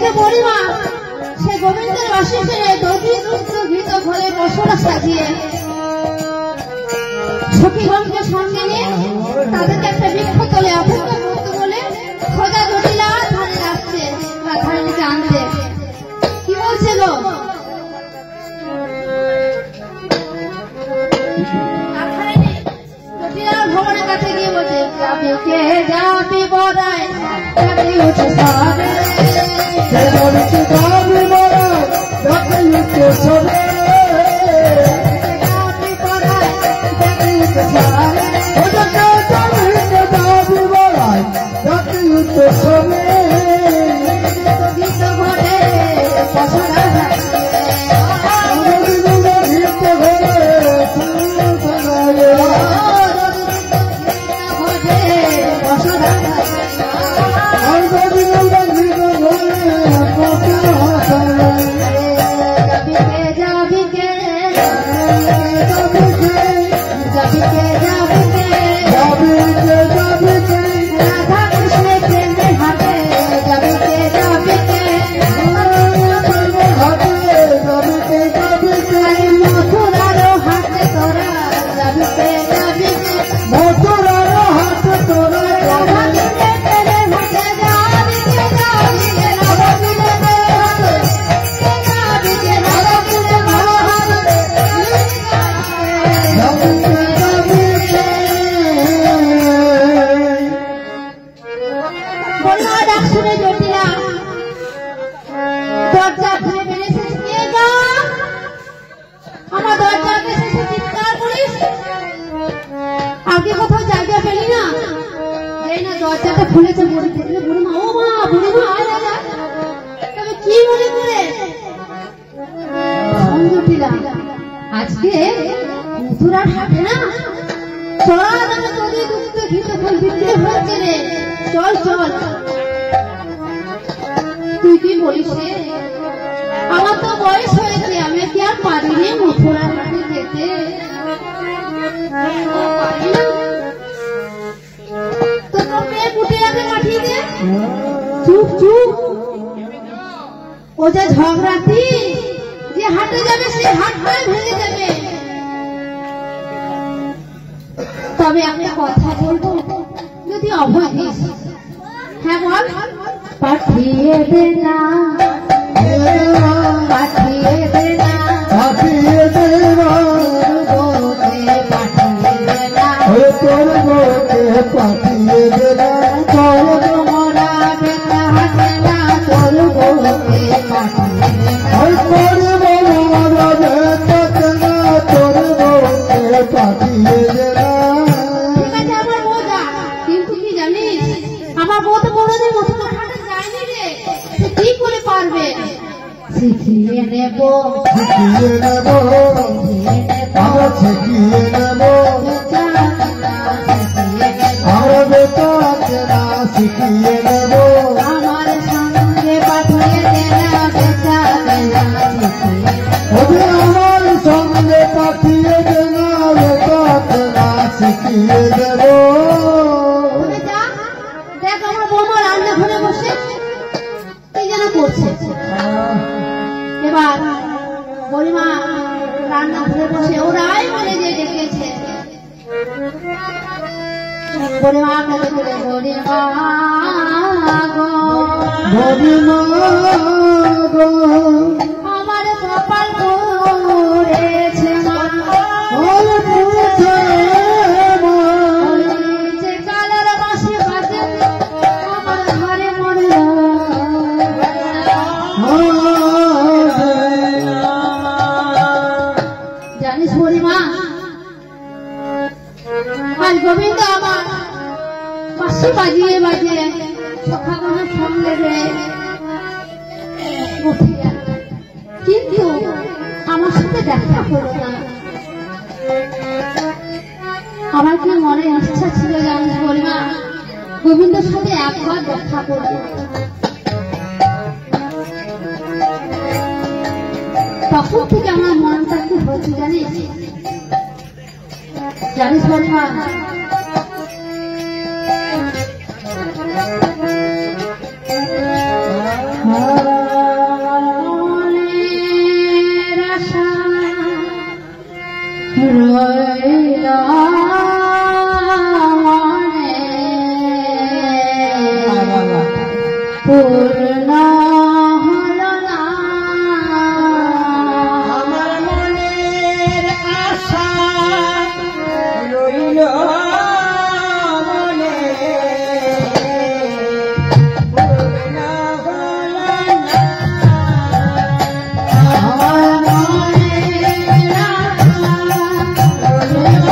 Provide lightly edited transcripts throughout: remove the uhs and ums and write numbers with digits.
যে বড়িমা সে গোবিন্দের বাসে ফিরে দধি দুগ্ধ ঘৃত ঘরে পশুরা সাজিয়ে সখীগণকে সঙ্গে নিয়ে তাদেরকে একটা বৃক্ষ তলে অপেক্ষা করতে বলে খোঁজা জটিলা ধারে রাখছে রাধারানীকে আনতে। কি বলছে গো? জটিলার ভবনের কাছে গিয়ে বলছে যাবি কে যাবি বড়াই যাবি উঠে সবে যাবি বড়াই যাবি উঠে সবে খুলেছে বড়ি দেখলে বুড়িমা ও মা বুড়িমা তবে কি মনে করে জটিলা আজকে মথুরার হাটে না চড়া দামে দধি দুগ্ধ ঘৃত ফল বিক্রি হচ্ছে রে চল চল। তুই কি বলিস রে? আমার তো বয়স হয়েছে আমি কি আর পারি রে মথুরার হাটে যেতে? পারি না চুপ চুপ ও যে ঝগড়াটি যে হাটে যাবে সেই হাটটাই ভেঙে যাবে। তবে আমি কথা বলবো যদি অভয় দিস। হ্যাঁ বল। পাঠিয়ে দে না পাঠিয়ে দে না পাঠিয়ে দে না পাঠিয়ে দে না তোর বউকে পাঠিয়ে দে না কিন্তু কি জানিস আমার বউ তো কোনোদিন মথুরা হাটে যায়নি রে। সে কি করে পারবে? শিখিয়ে নেব শিখিয়ে নেব আমরা শিখিয়ে নেব আমরা বেটাকে না শিখিয়ে নেব আমার সঙ্গে পাঠিয়ে দে না বেটাকে না শিখিয়ে আমার সঙ্গে পাঠিয়ে দে না বেটাকে না শিখিয়ে দেব। দেখ আমার বৌমা রান্না ঘরে বসে কি যেন করছে। এবার বড়িমা রান্না ঘরে বসে ওরাই বলে যে ডেকেছে বড়িমা কাছে বলে বড়িমা গো বড়িমা গো আমার কপাল পড়েছে মা গোবিন্দ আমার পাশে বাজিয়ে বাজিয়ে সখাগণের সঙ্গে কিন্তু আমার সাথে দেখা হলো না। আমার কি মনে ইচ্ছা ছিল জানিস বলিমা গোবিন্দের সাথে একবার দেখা করব। তখন থেকে আমার মনটা কি হচ্ছে জানিস জানিস বলিমা হলো না আমার মনের আশা রইল মনে পূর্ণ হলো না আমার মনের আশা রইল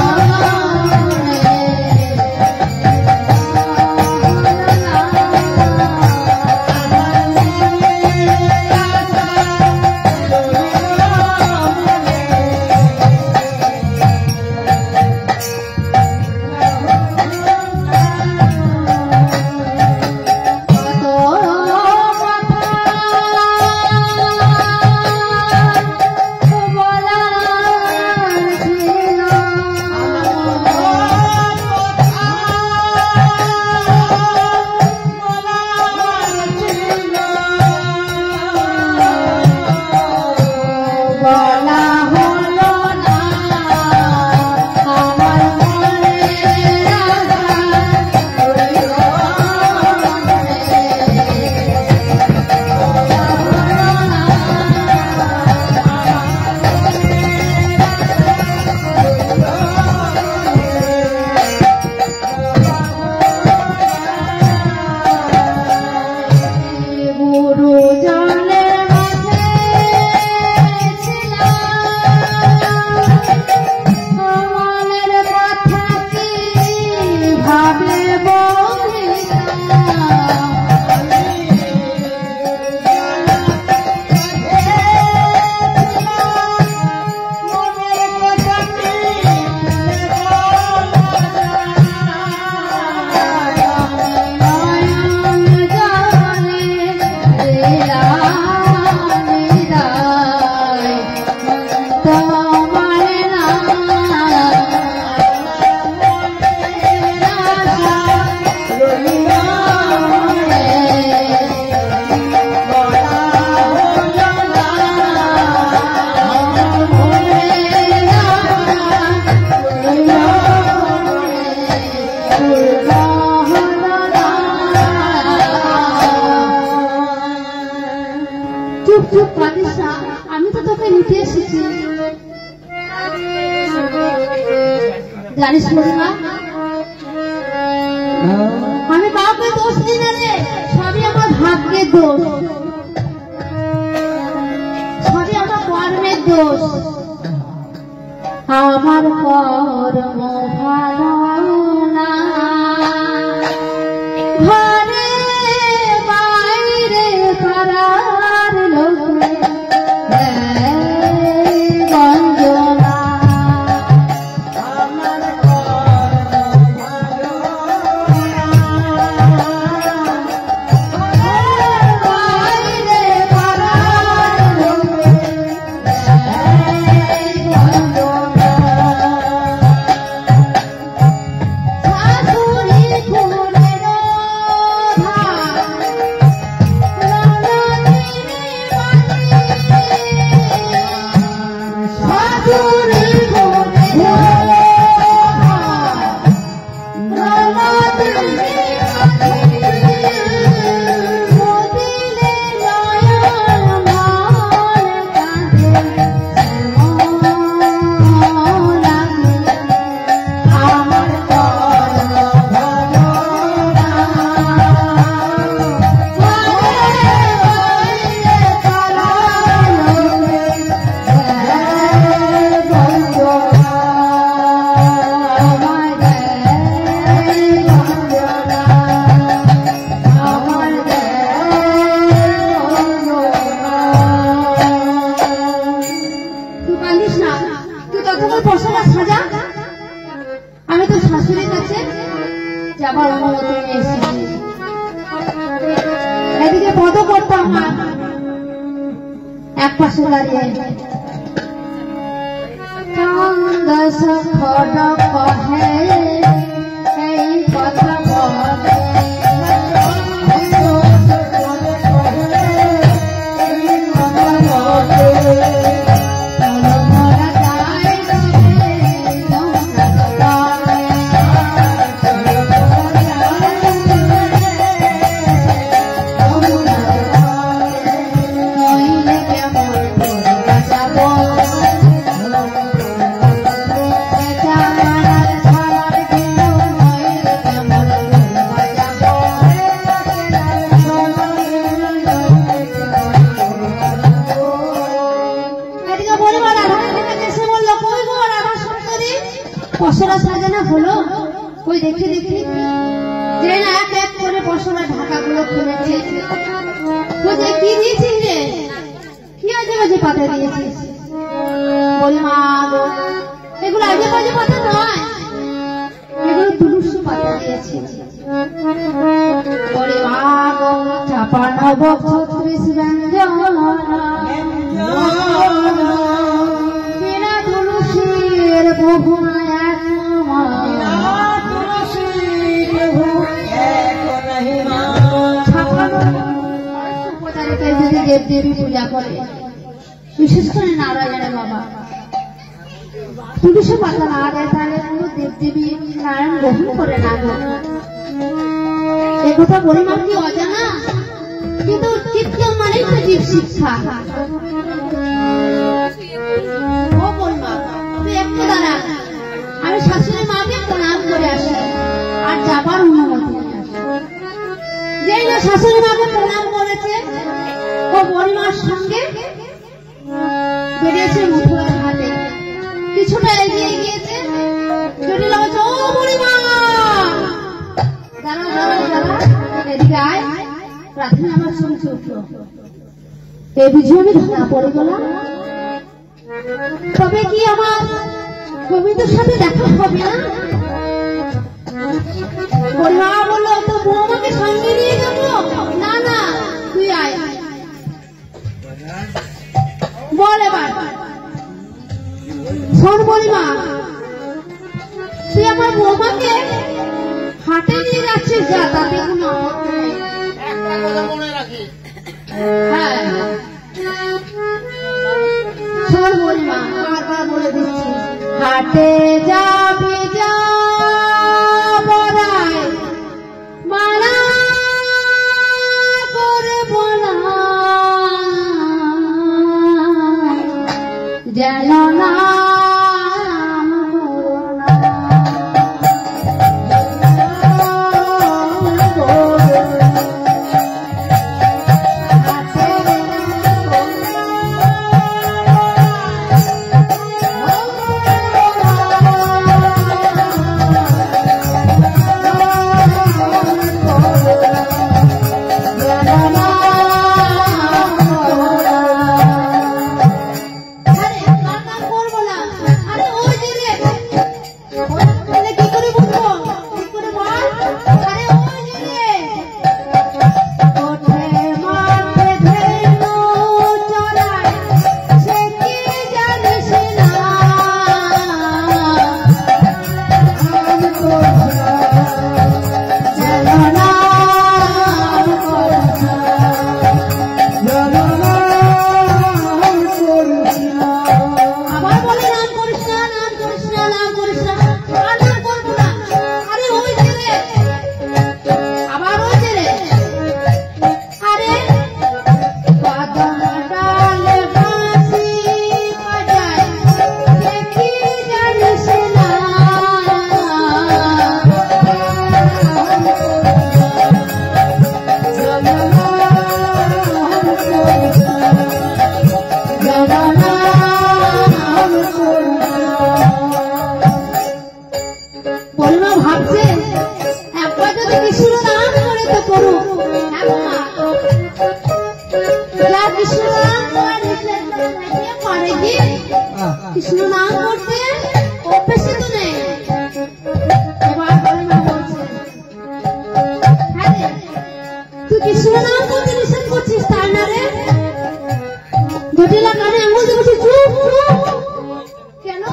আমি তো তোকে নিতে এসেছি জানিস না আমি কাউকে দোষ দিই না রে সবই আমার ভাগ্যের দোষ সবই আমার কর্মের দোষ আমার কর্ম ভালো না ঘরে বাইরে পাড়ার লোকে যাবার অনুমতি নিয়ে এসেছি এদিকে পদ করতাম আমার এক পাশে দাঁড়িয়ে দশ খড় কহে এই কথা বলে পশরা সাজানো হলো? ওই দেখি দেখি যে না এক এক করে পশরা ঢাকাগুলো খুলেছে। বুঝে কি দিয়েছিস রে? কি আজে বাজে পাতা দিয়েছিস? বলি মা গো, এগুলো আজে বাজে পাতা নয়, এগুলো তুলসী পাতা দিয়েছি। বলি মা গো, চাপানব 36 ব্যঞ্জন বিনা তুলসীর বহু এক যদি দেব দেবী পূজা করে, বিশেষ করে নারায়ণের বাবা তুলসী পাতা না দেয় তাহলে কোনো দেব দেবী নারায়ণ গ্রহণ করে না। একথা পরিমাণ কি অজানা? কিন্তু কীর্তন মানেই তো জীব শিক্ষা। ও পরিমা, তুই একটু দাঁড়া, আমি শাশুড়ি মাকে প্রণাম করে আসি আর যাবার অনুমতি নিয়ে আসি। যেই না শাশুড়ি মাকে প্রণাম করেছে, ও পরিমার সঙ্গে বেরিয়েছে মথুরার ঘাটে। কিছুটা এগিয়ে গিয়েছে, জটিল বলছে ও পরিমা দাঁড়া দাঁড়া দাঁড়া, এদিকে আয়। প্রার্থনা আমার শুনছে উঠলো, এ বুঝি আমি ধরা পড়ে গেলাম। তবে কি আমার গোবিন্দের সাথে দেখা হবে না? পরিমা বললো তো বৌমাকে সঙ্গে নিয়ে যাবো। না না, তুই আয়। বল এবার, শোন পরিমা, তুই আমার বৌমাকে হাটে নিয়ে যাচ্ছিস, যা, তাতে কোনো আপত্তি নেই। হ্যাঁ শোন পরিমা, বারবার বলে দিচ্ছি, হাটে যাবি যা বড়াই মানা করব না, যেন না কৃষ্ণ নাম করতে অভ্যেসে তো নেই। তুই কৃষ্ণ নাম করতে নিষেধ করছিস, তার না রে? জটিলা কানে আঙুল দিয়ে বলছি চুপ চুপ। কেন?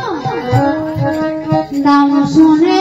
নাম শুনে